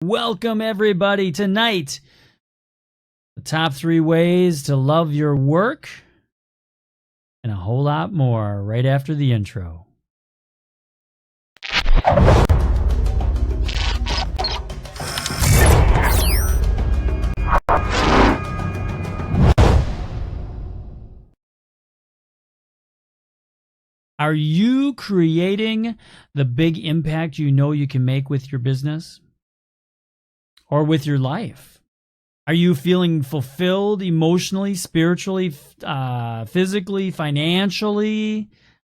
Welcome, everybody. Tonight, the top 3 ways to love your work and a whole lot more right after the intro. Are you creating the big impact you know you can make with your business or with your life? Are you feeling fulfilled emotionally, spiritually, physically, financially?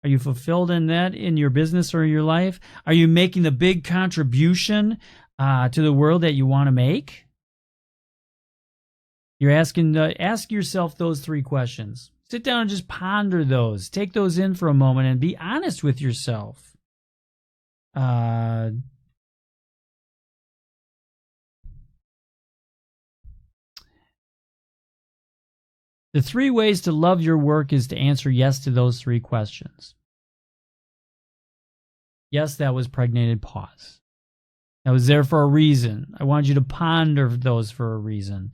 Are you fulfilled in that in your business or your life? Are you making the big contribution to the world that you want to make? You're asking, ask yourself those 3 questions. Sit down and just ponder those. Take those in for a moment and be honest with yourself. The 3 ways to love your work is to answer yes to those 3 questions. Yes, that was pregnated pause. That was there for a reason. I wanted you to ponder those for a reason.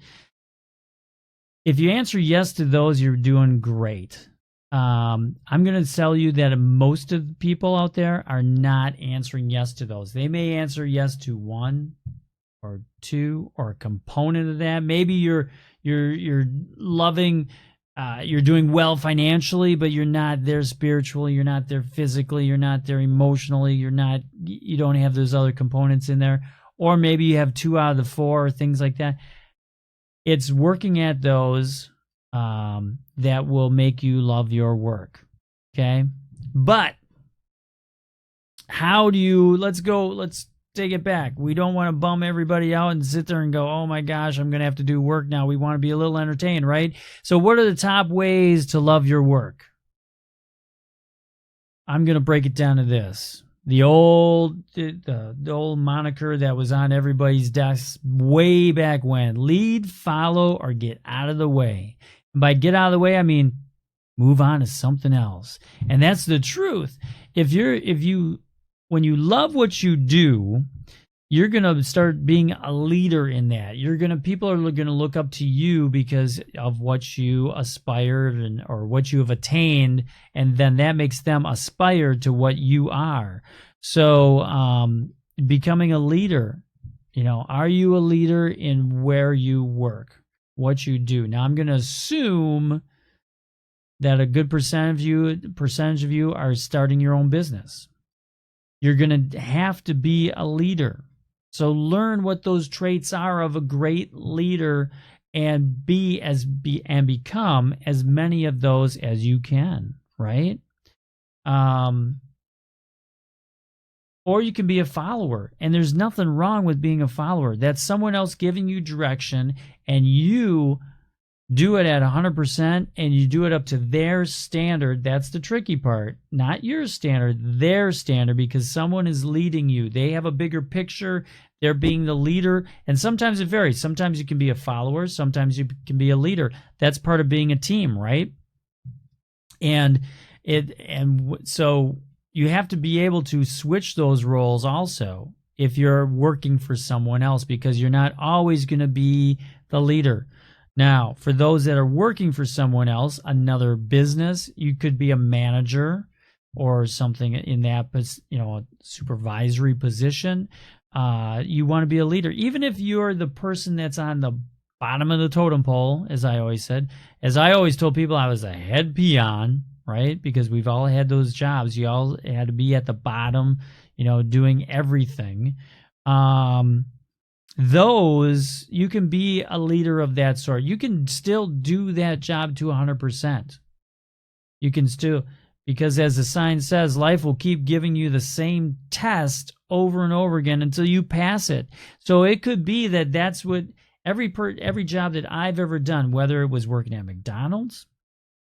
If you answer yes to those, you're doing great. I'm going to tell you that most of the people out there are not answering yes to those. They may answer yes to 1 or 2 or a component of that. Maybe you're loving, you're doing well financially, but you're not there spiritually, you're not there physically, you're not there emotionally, you don't have those other components in there. Or maybe you have 2 out of the 4 or things like that. It's working at those that will make you love your work. Okay? But how do you, let's take it back. We don't want to bum everybody out and sit there and go, oh my gosh, I'm going to have to do work now. We want to be a little entertained, right? So what are the top ways to love your work? I'm going to break it down to this. The old moniker that was on everybody's desk way back when: lead, follow, or get out of the way. And by get out of the way, I mean move on to something else. And that's the truth. When you love what you do, you're going to start being a leader in that. People are going to look up to you because of what you aspired or what you have attained, and then that makes them aspire to what you are. So, becoming a leader, are you a leader in where you work, what you do? Now, I'm going to assume that a good percentage of you are starting your own business. You're going to have to be a leader. So learn what those traits are of a great leader and become as many of those as you can, right? Or you can be a follower, and there's nothing wrong with being a follower. That's someone else giving you direction, and you do it at 100%, and you do it up to their standard. That's the tricky part. Not your standard, their standard, because someone is leading you. They have a bigger picture. They're being the leader, and sometimes it varies. Sometimes you can be a follower. Sometimes you can be a leader. That's part of being a team, right? So you have to be able to switch those roles also if you're working for someone else, because you're not always going to be the leader. Now, for those that are working for someone else, another business, you could be a manager or something in that, a supervisory position. You want to be a leader, even if you're the person that's on the bottom of the totem pole, as I always said. As I always told people, I was a head peon, right? Because we've all had those jobs. You all had to be at the bottom, doing everything. Those, you can be a leader of that sort. You can still do that job to 100%. You can still, because as the sign says, life will keep giving you the same test over and over again until you pass it. So it could be that that's what every job that I've ever done, whether it was working at McDonald's,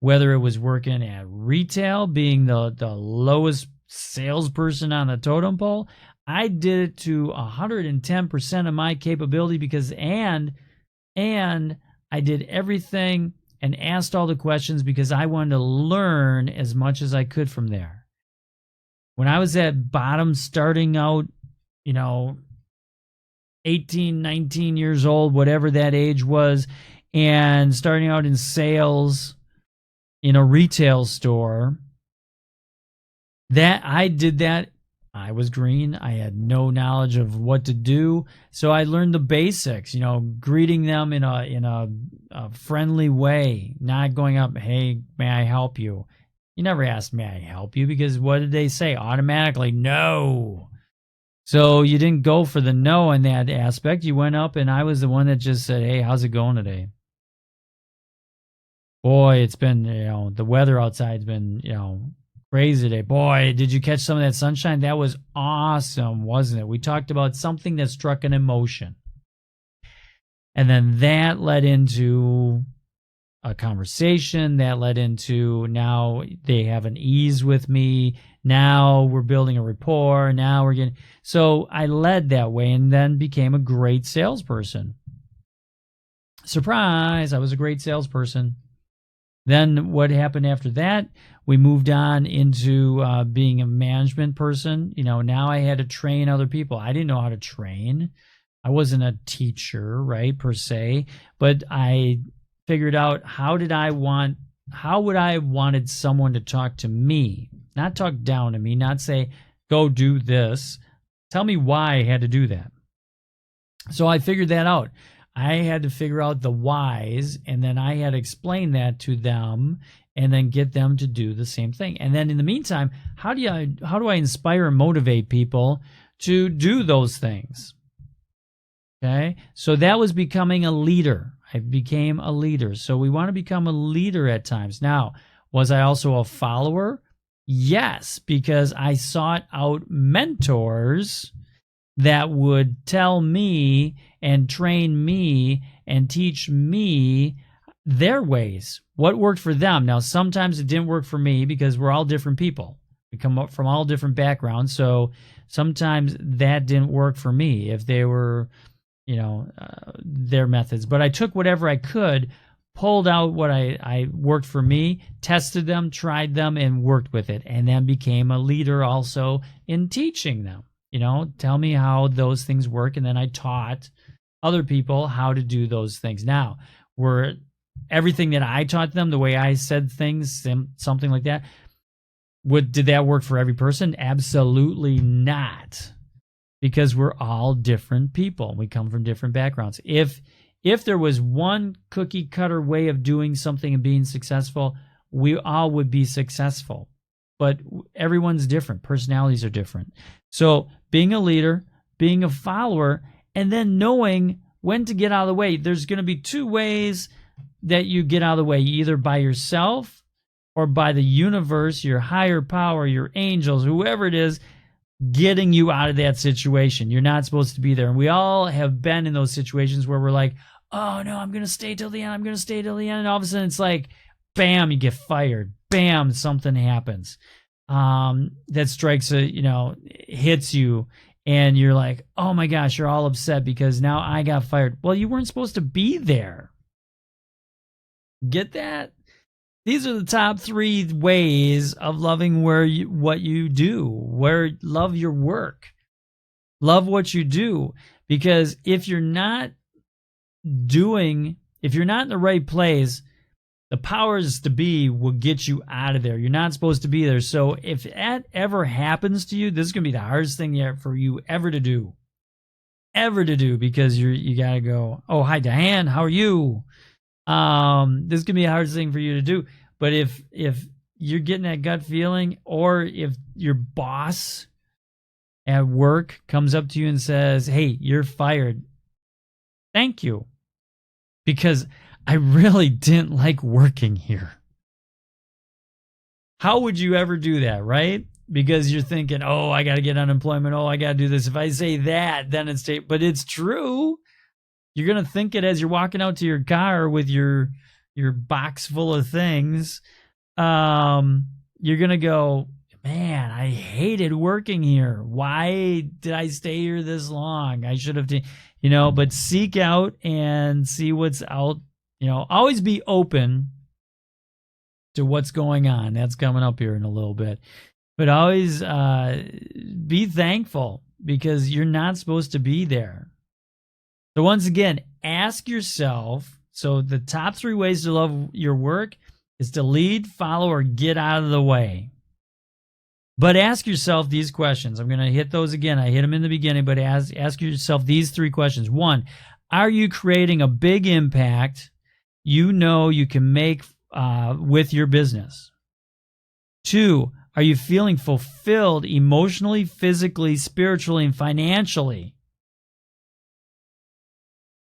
whether it was working at retail, being the lowest salesperson on the totem pole, I did it to 110% of my capability because I did everything and asked all the questions because I wanted to learn as much as I could from there. When I was at bottom starting out, 18, 19 years old, whatever that age was, and starting out in sales in a retail store. That I did that. I was green. I had no knowledge of what to do, so I learned the basics. Greeting them in a friendly way, not going up, "Hey, may I help you?" You never asked, "May I help you?" because what did they say? Automatically, no. So you didn't go for the no in that aspect. You went up, and I was the one that just said, "Hey, how's it going today?" Boy, it's been, the weather outside's been, crazy today. Boy, did you catch some of that sunshine? That was awesome, wasn't it? We talked about something that struck an emotion. And then that led into a conversation that led into, now they have an ease with me. Now we're building a rapport. Now we're getting, so I led that way and then became a great salesperson. Surprise, I was a great salesperson. Then what happened after that? We moved on into being a management person. Now I had to train other people. I didn't know how to train. I wasn't a teacher, right, per se, but I figured out how would I wanted someone to talk to me, not talk down to me, not say, "Go do this." Tell me why I had to do that. So I figured that out. I had to figure out the whys, and then I had to explain that to them and then get them to do the same thing. And then in the meantime, how do I inspire and motivate people to do those things? Okay? So that was becoming a leader. I became a leader. So we want to become a leader at times. Now, was I also a follower? Yes, because I sought out mentors that would tell me and train me and teach me their ways, what worked for them. Now, sometimes it didn't work for me because we're all different people. We come up from all different backgrounds, so sometimes that didn't work for me if they were, their methods. But I took whatever I could, pulled out what I worked for me, tested them, tried them, and worked with it, and then became a leader also in teaching them. Tell me how those things work, and then I taught other people how to do those things. Now, were everything that I taught them, the way I said things, something like that, did that work for every person? Absolutely not, because we're all different people. We come from different backgrounds. If there was one cookie cutter way of doing something and being successful, we all would be successful. But everyone's different. Personalities are different. So being a leader, being a follower, and then knowing when to get out of the way. There's going to be two ways that you get out of the way, either by yourself or by the universe, your higher power, your angels, whoever it is, getting you out of that situation. You're not supposed to be there. And we all have been in those situations where we're like, "Oh no, I'm going to stay till the end. I'm going to stay till the end." And all of a sudden it's like, bam, you get fired. Bam, something happens that strikes hits you, and you're like, "Oh my gosh," you're all upset because now I got fired. Well, you weren't supposed to be there. Get that? These are the top 3 ways of loving what you do. Love your work. Love what you do, because if you're not in the right place, the powers to be will get you out of there. You're not supposed to be there. So if that ever happens to you, this is going to be the hardest thing for you ever to do. Because you got to go, "Oh, hi, Diane. How are you?" This is going to be the hardest thing for you to do. But if you're getting that gut feeling, or if your boss at work comes up to you and says, "Hey, you're fired. Thank you, because I really didn't like working here." How would you ever do that, right? Because you're thinking, "Oh, I got to get unemployment. Oh, I got to do this." If I say that, then but it's true. You're going to think it as you're walking out to your car with your box full of things. You're going to go, "Man, I hated working here. Why did I stay here this long? I should have, but seek out and see what's out. Always be open to what's going on. That's coming up here in a little bit. But always be thankful, because you're not supposed to be there. So once again, ask yourself, so the top 3 ways to love your work is to lead, follow, or get out of the way. But ask yourself these questions. I'm going to hit those again. I hit them in the beginning, but ask yourself these 3 questions. 1, are you creating a big impact you know you can make with your business? 2, are you feeling fulfilled emotionally, physically, spiritually, and financially?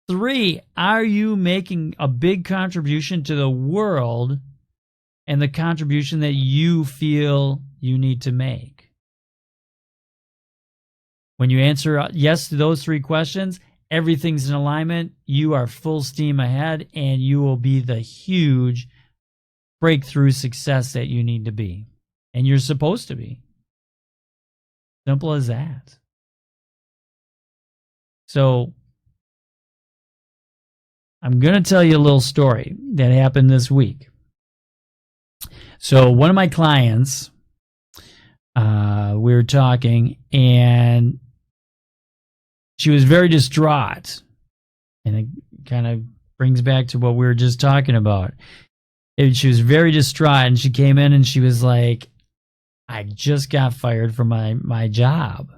3, are you making a big contribution to the world and the contribution that you feel you need to make? When you answer yes to those 3 questions, everything's in alignment. You are full steam ahead, and you will be the huge breakthrough success that you need to be. And you're supposed to be. Simple as that. So, I'm going to tell you a little story that happened this week. So, one of my clients, we were talking, and she was very distraught. And it kind of brings back to what we were just talking about. She was very distraught, and she came in and she was like, I just got fired from my job.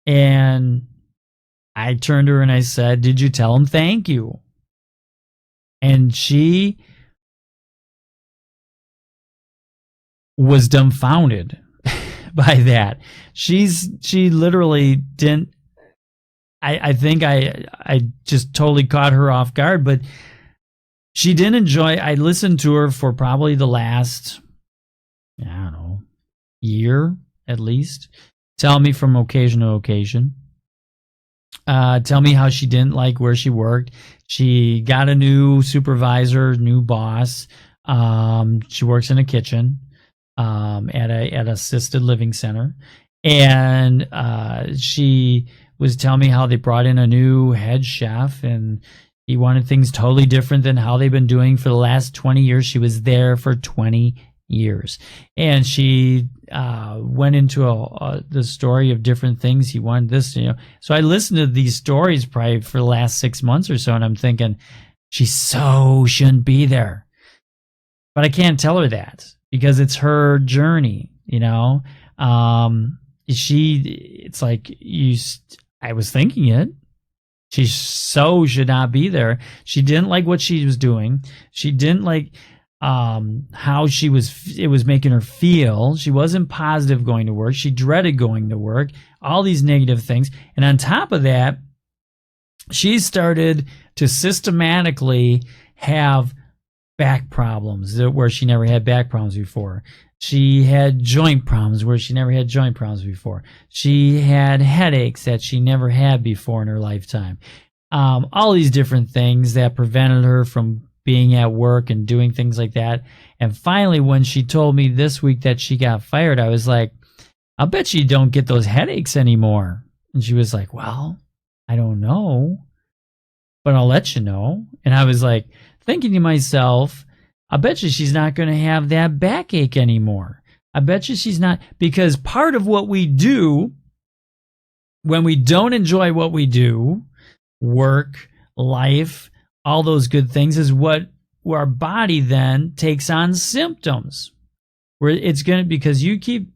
And I turned to her and I said, did you tell him thank you? And she was dumbfounded by that. She literally didn't. I think I just totally caught her off guard, but she didn't enjoy. I listened to her for probably the last, I don't know, year at least. Tell me from occasion to occasion. Tell me how she didn't like where she worked. She got a new supervisor, new boss. She works in a kitchen at a assisted living center, and she was telling me how they brought in a new head chef, and he wanted things totally different than how they've been doing for the last 20 years. She was there for 20 years, and she went into the story of different things. He wanted this, So I listened to these stories probably for the last 6 months or so, and I'm thinking, she so shouldn't be there. But I can't tell her that because it's her journey, It's like I was thinking it. She so should not be there. She didn't like what she was doing. She didn't like how it was making her feel. She wasn't positive going to work. She dreaded going to work, all these negative things. And on top of that, she started to systematically have back problems where she never had back problems before. She had joint problems where she never had joint problems before. She had headaches that she never had before in her lifetime. All these different things that prevented her from being at work and doing things like that. And finally, when she told me this week that she got fired, I was like, I'll bet you don't get those headaches anymore. And she was like, well, I don't know, but I'll let you know. And I was like, thinking to myself, I bet you she's not going to have that backache anymore. I bet you she's not, because part of what we do when we don't enjoy what we do, work, life, all those good things, is where our body then takes on symptoms. Where it's going to, because you keep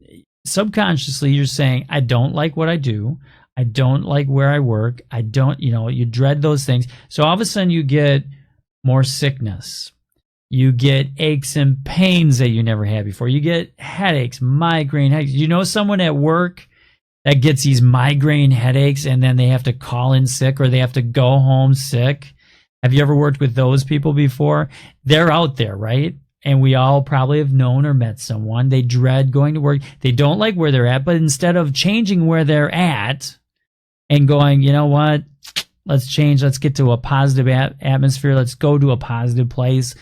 subconsciously, you're saying, I don't like what I do. I don't like where I work. I don't, you dread those things. So all of a sudden you get more sickness. You get aches and pains that you never had before. You get headaches, migraine headaches. You know someone at work that gets these migraine headaches and then they have to call in sick or they have to go home sick? Have you ever worked with those people before? They're out there, right? And we all probably have known or met someone. They dread going to work. They don't like where they're at, but instead of changing where they're at and going, you know what, let's change, let's get to a positive atmosphere, let's go to a positive place.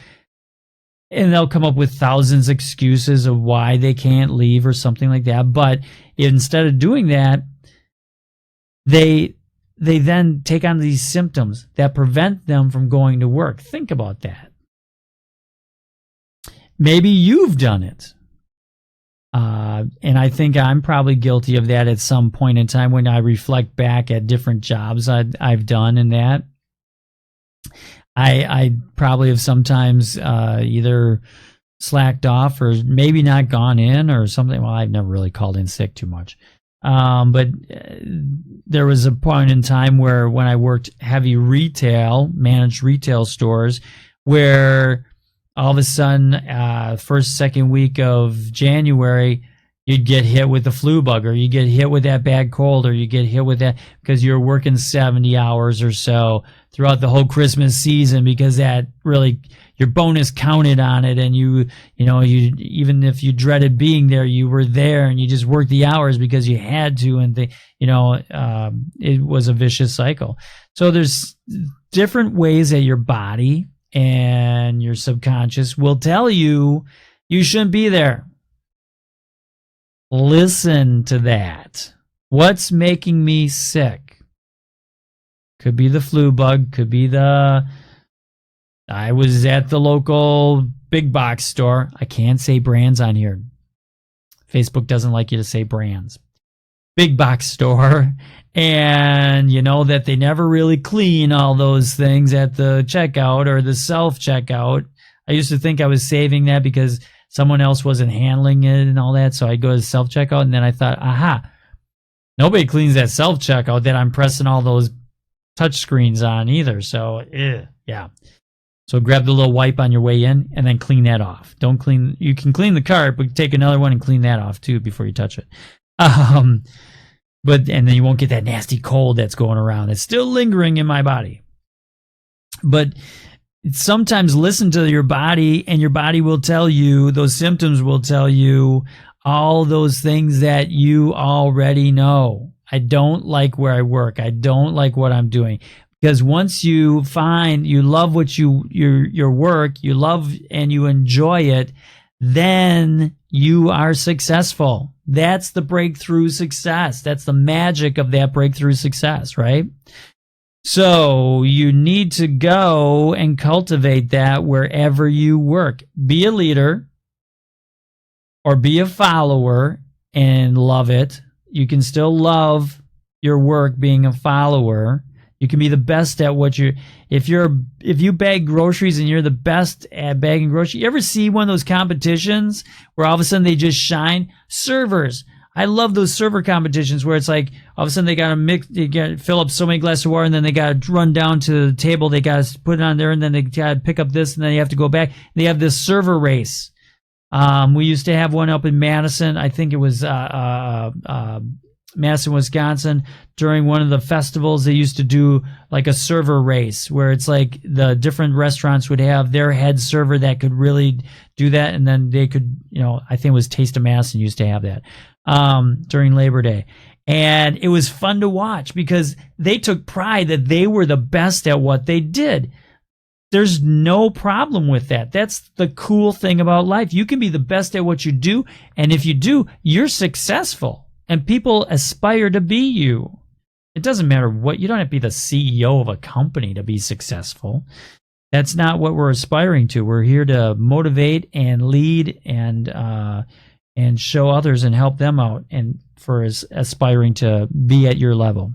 And they'll come up with thousands of excuses of why they can't leave or something like that. But instead of doing that, they then take on these symptoms that prevent them from going to work. Think about that. Maybe you've done it. And I think I'm probably guilty of that at some point in time when I reflect back at different jobs I've done in that. I probably have sometimes either slacked off or maybe not gone in or something. Well, I've never really called in sick too much. But there was a point in time where when I worked heavy retail, managed retail stores, where all of a sudden, first, second week of January, you'd get hit with the flu bug, or you get hit with that bad cold, or you get hit with that because you're working 70 hours or so throughout the whole Christmas season, because that really, your bonus counted on it. And you even if you dreaded being there, you were there and you just worked the hours because you had to. And it was a vicious cycle. So there's different ways that your body and your subconscious will tell you you shouldn't be there. Listen to that. What's making me sick? Could be the flu bug, could be I was at the local big box store. I can't say brands on here. Facebook doesn't like you to say brands. Big box store, and you know that they never really clean all those things at the checkout or the self-checkout. I used to think I was saving that because someone else wasn't handling it and all that, so I'd go to self-checkout, and then I thought, aha, nobody cleans that self-checkout that I'm pressing all those touch screens on either, so yeah. So grab the little wipe on your way in and then clean that off. You can clean the cart, but take another one and clean that off too before you touch it. And then you won't get that nasty cold that's going around. It's still lingering in my body. But sometimes listen to your body, and your body will tell you, those symptoms will tell you all those things that you already know. I don't like where I work. I don't like what I'm doing. Because once you find you love what your work, you love and you enjoy it, then you are successful. That's the breakthrough success. That's the magic of that breakthrough success, right? So you need to go and cultivate that wherever you work. Be a leader or be a follower and love it. You can still love your work being a follower. You can be the best at what if you bag groceries and you're the best at bagging groceries. You ever see one of those competitions where all of a sudden they just shine? Servers. I love those server competitions where it's like all of a sudden they got to fill up so many glasses of water, and then they got to run down to the table. They got to put it on there, and then they got to pick up this, and then you have to go back. They have this server race. We used to have one up in Madison. I think it was Madison, Wisconsin. During one of the festivals, they used to do like a server race where it's like the different restaurants would have their head server that could really do that, and then they could, I think it was Taste of Madison used to have that during Labor Day. And it was fun to watch because they took pride that they were the best at what they did. There's no problem with that. That's the cool thing about life. You can be the best at what you do, and if you do, you're successful. And people aspire to be you. It doesn't matter what, you don't have to be the CEO of a company to be successful. That's not what we're aspiring to. We're here to motivate and lead and show others and help them out, and for aspiring to be at your level.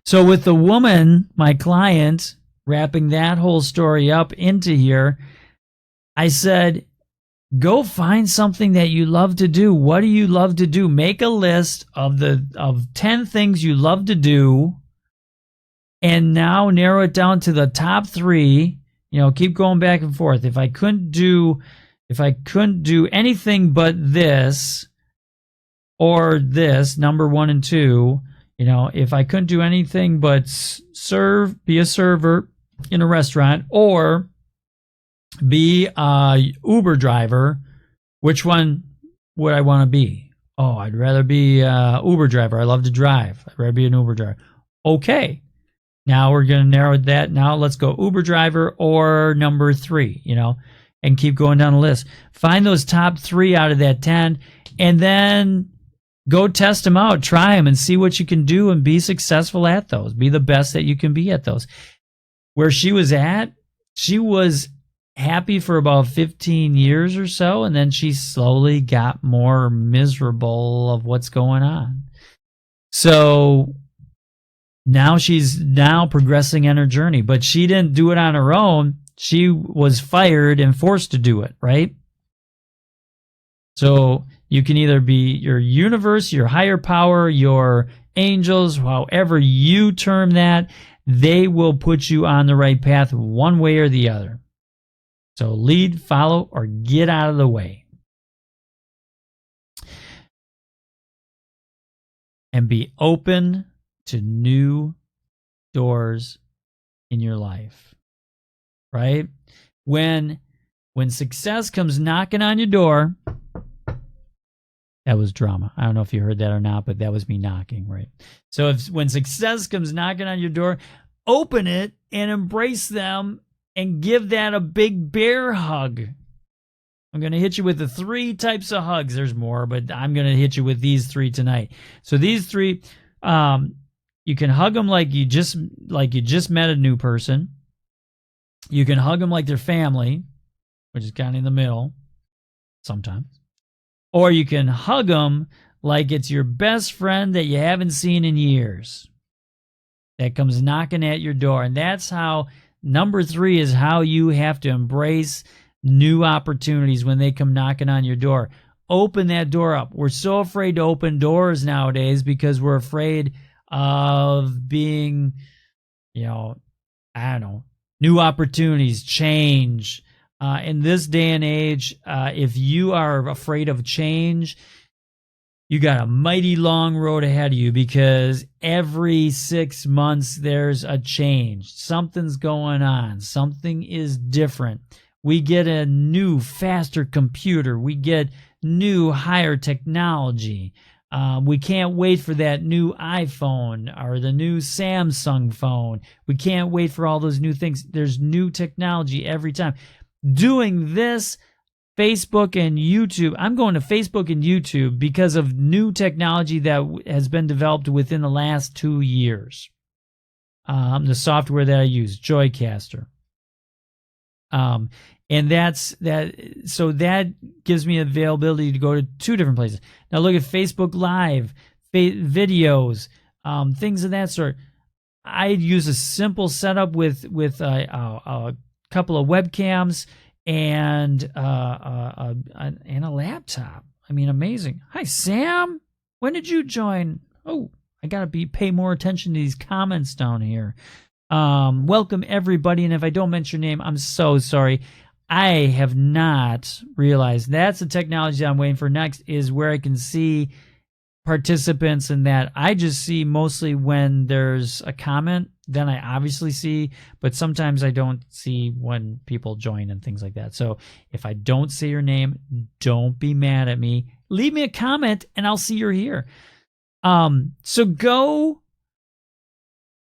So with the woman, my client, wrapping that whole story up into here, I said, go find something that you love to do. What do you love to do? Make a list of 10 things you love to do, and now narrow it down to the top 3. Keep going back and forth. If I couldn't do anything but this or this, number 1 and 2, if I couldn't do anything but be a server in a restaurant or be a Uber driver, which one would I want to be? Oh, I'd rather be a Uber driver. I love to drive. I'd rather be an Uber driver. Okay. Now we're going to narrow that. Now let's go Uber driver or number 3, and keep going down the list. Find those top 3 out of that 10, and then go test them out. Try them and see what you can do and be successful at those. Be the best that you can be at those. Where she was at, she was happy for about 15 years or so, and then she slowly got more miserable of what's going on. So now she's now progressing in her journey, but she didn't do it on her own. She was fired and forced to do it, right? So you can either be your universe, your higher power, your angels, however you term that, they will put you on the right path one way or the other. So lead, follow, or get out of the way. And be open to new doors in your life, right? When success comes knocking on your door, that was drama. I don't know if you heard that or not, but that was me knocking, right? So when success comes knocking on your door, open it and embrace them and give that a big bear hug. I'm going to hit you with the 3 types of hugs. There's more, but I'm going to hit you with these 3 tonight. So these 3, you can hug them like you just met a new person. You can hug them like their family, which is kind of in the middle sometimes. Or you can hug them like it's your best friend that you haven't seen in years that comes knocking at your door. And that's how, number 3 is how you have to embrace new opportunities when they come knocking on your door. Open that door up. We're so afraid to open doors nowadays because we're afraid of being, new opportunities, change. In this day and age, if you are afraid of change, you got a mighty long road ahead of you, because every 6 months there's a change. Something's going on. Something is different. We get a new, faster computer. We get new, higher technology. We can't wait for that new iPhone or the new Samsung phone. We can't wait for all those new things. There's new technology every time. Doing this, Facebook and YouTube, I'm going to Facebook and YouTube because of new technology that has been developed within the last 2 years. The software that I use, Joycaster. And that's that. So that gives me availability to go to 2 different places. Now look at Facebook Live, videos, things of that sort. I use a simple setup with a couple of webcams and a laptop. I mean, amazing. Hi, Sam. When did you join? Oh, I gotta pay more attention to these comments down here. Welcome everybody, and if I don't mention your name, I'm so sorry. I have not realized that's the technology I'm waiting for next, is where I can see participants, and that I just see mostly when there's a comment, then I obviously see, but sometimes I don't see when people join and things like that. So if I don't say your name, don't be mad at me. Leave me a comment and I'll see you're here. So go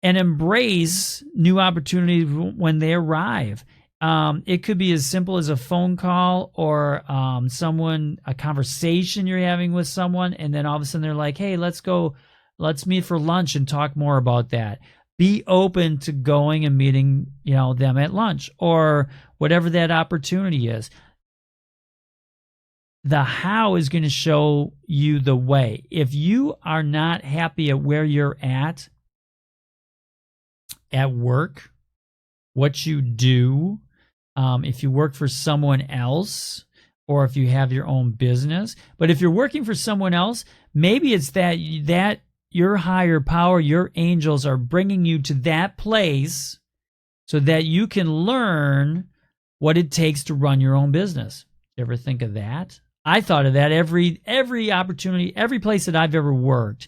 and embrace new opportunities when they arrive. It could be as simple as a phone call or a conversation you're having with someone, and then all of a sudden they're like, hey, let's meet for lunch and talk more about that. Be open to going and meeting, them at lunch or whatever that opportunity is. The how is going to show you the way. If you are not happy at where you're at work, what you do, if you work for someone else, or if you have your own business. But if you're working for someone else, maybe it's that your higher power, your angels are bringing you to that place so that you can learn what it takes to run your own business. You ever think of that? I thought of that every opportunity, every place that I've ever worked.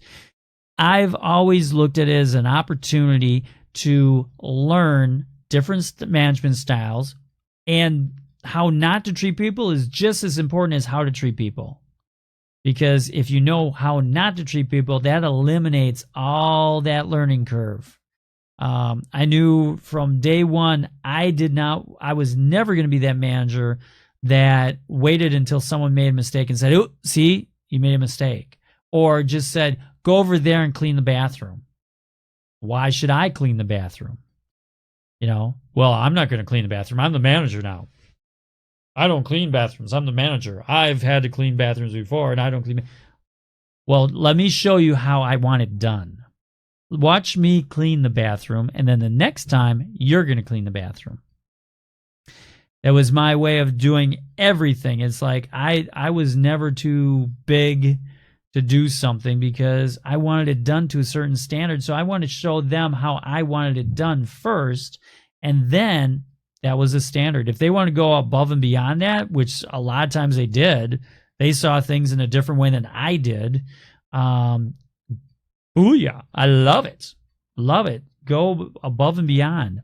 I've always looked at it as an opportunity to learn different management styles, and how not to treat people is just as important as how to treat people. Because if you know how not to treat people, that eliminates all that learning curve. I knew from day one, I was never going to be that manager that waited until someone made a mistake and said, oh, see, you made a mistake. Or just said, go over there and clean the bathroom. Why should I clean the bathroom? Well, I'm not going to clean the bathroom. I'm the manager now. I don't clean bathrooms. I'm the manager. I've had to clean bathrooms before, and I don't clean. Well, let me show you how I want it done. Watch me clean the bathroom, and then the next time, you're going to clean the bathroom. That was my way of doing everything. It's like I was never too big to do something because I wanted it done to a certain standard. So I wanted to show them how I wanted it done first, and then that was a standard. If they want to go above and beyond that, which a lot of times they did, they saw things in a different way than I did. Booyah. I love it. Love it. Go above and beyond.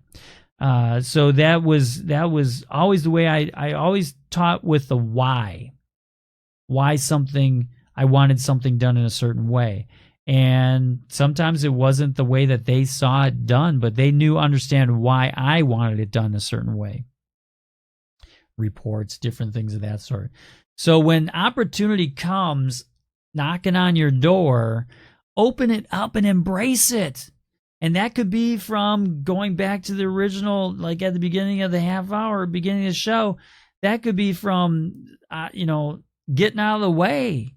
So that was always the way I always taught with the why. Why something, I wanted something done in a certain way. And sometimes it wasn't the way that they saw it done, but they understand why I wanted it done a certain way. Reports, different things of that sort. So when opportunity comes knocking on your door, open it up and embrace it. And that could be from going back to the original, like at the beginning of the half hour, beginning of the show. That could be from, getting out of the way.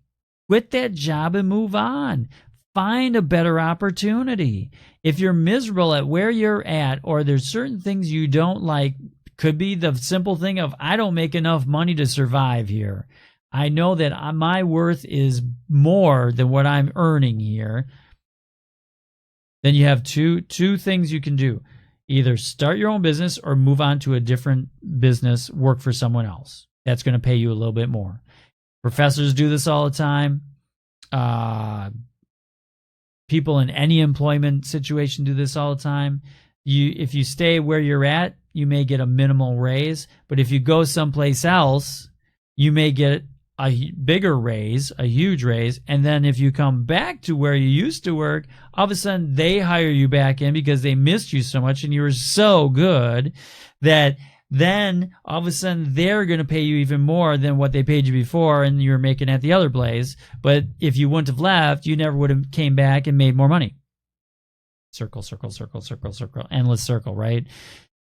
Quit that job and move on. Find a better opportunity. If you're miserable at where you're at, or there's certain things you don't like, could be the simple thing of, I don't make enough money to survive here. I know that my worth is more than what I'm earning here. Then you have two things you can do. Either start your own business or move on to a different business, work for someone else. That's going to pay you a little bit more. Professors do this all the time. People in any employment situation do this all the time. If you stay where you're at, you may get a minimal raise. But if you go someplace else, you may get a bigger raise, a huge raise. And then if you come back to where you used to work, all of a sudden they hire you back in because they missed you so much and you were so good that then all of a sudden they're going to pay you even more than what they paid you before and you were making at the other place. But if you wouldn't have left, you never would have came back and made more money. Circle, circle, circle, circle, circle, endless circle, right?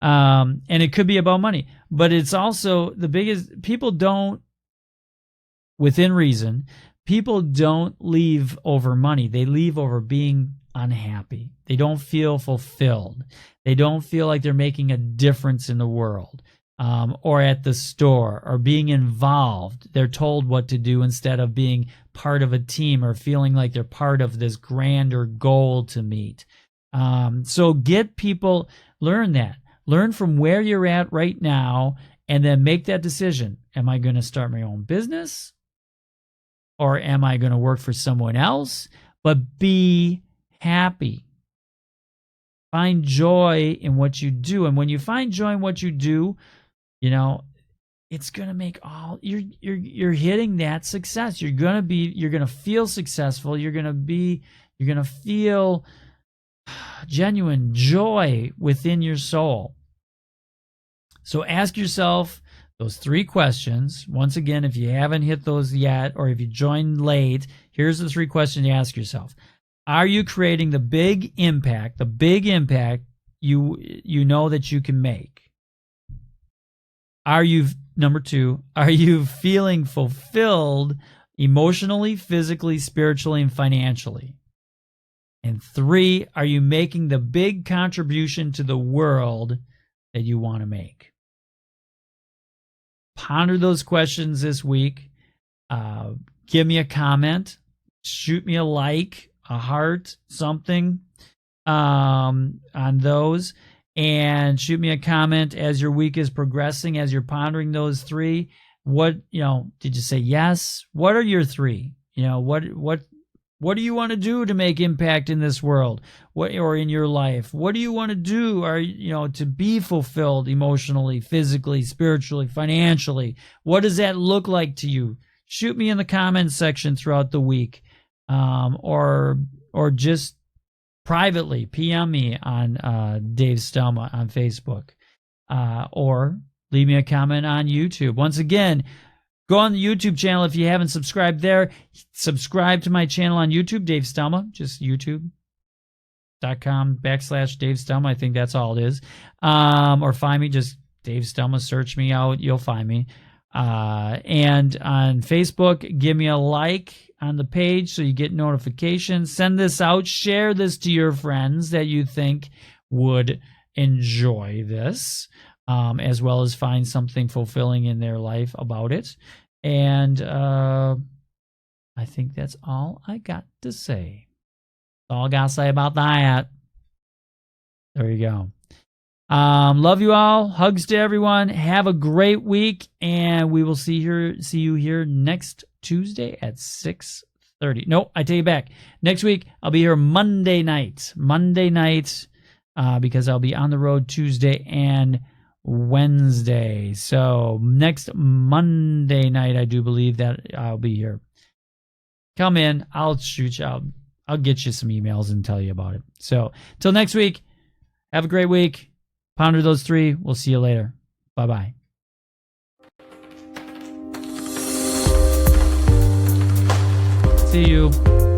And it could be about money, but it's also the biggest, people don't, within reason, people don't leave over money. They leave over being unhappy. They don't feel fulfilled. They don't feel like they're making a difference in the world, or at the store, or being involved. They're told what to do instead of being part of a team or feeling like they're part of this grander goal to meet. So get people, learn that. Learn from where you're at right now and then make that decision. Am I going to start my own business? Or am I going to work for someone else? But be happy. Find joy in what you do. And when you find joy in what you do, it's going to make you're hitting that success. You're going to feel successful. You're going to feel genuine joy within your soul. So ask yourself those 3 questions. Once again, if you haven't hit those yet, or if you joined late, here's the 3 questions you ask yourself. Are you creating the big impact you know that you can make? Number 2, are you feeling fulfilled emotionally, physically, spiritually, and financially? And 3, are you making the big contribution to the world that you want to make? Ponder those questions this week. Give me a comment. Shoot me a like, a heart, something on those. And shoot me a comment as your week is progressing, as you're pondering those 3. What, did you say yes? What are your 3? What do you want to do to make impact in this world, or in your life? What do you want to do, to be fulfilled emotionally, physically, spiritually, financially? What does that look like to you? Shoot me in the comments section throughout the week, or just privately PM me on Dave Stelma on Facebook, or leave me a comment on YouTube. Once again, go on the YouTube channel if you haven't subscribed there. Subscribe to my channel on YouTube, Dave Stelma, just youtube.com/Dave Stelma. I think that's all it is. Or find me, just Dave Stelma, search me out. You'll find me. And on Facebook, give me a like on the page so you get notifications. Send this out. Share this to your friends that you think would enjoy this, as well as find something fulfilling in their life about it. And I think that's all I got to say. That's all I got to say about that. There you go. Love you all. Hugs to everyone. Have a great week, and we will see you here next Tuesday at 6:30. No, I take it back. Next week I'll be here Monday night. Because I'll be on the road Tuesday and Wednesday. So next Monday night, I do believe that I'll be here. Come in. I'll shoot you out. I'll get you some emails and tell you about it. So till next week, have a great week. Ponder those 3. We'll see you later. Bye-bye. See you.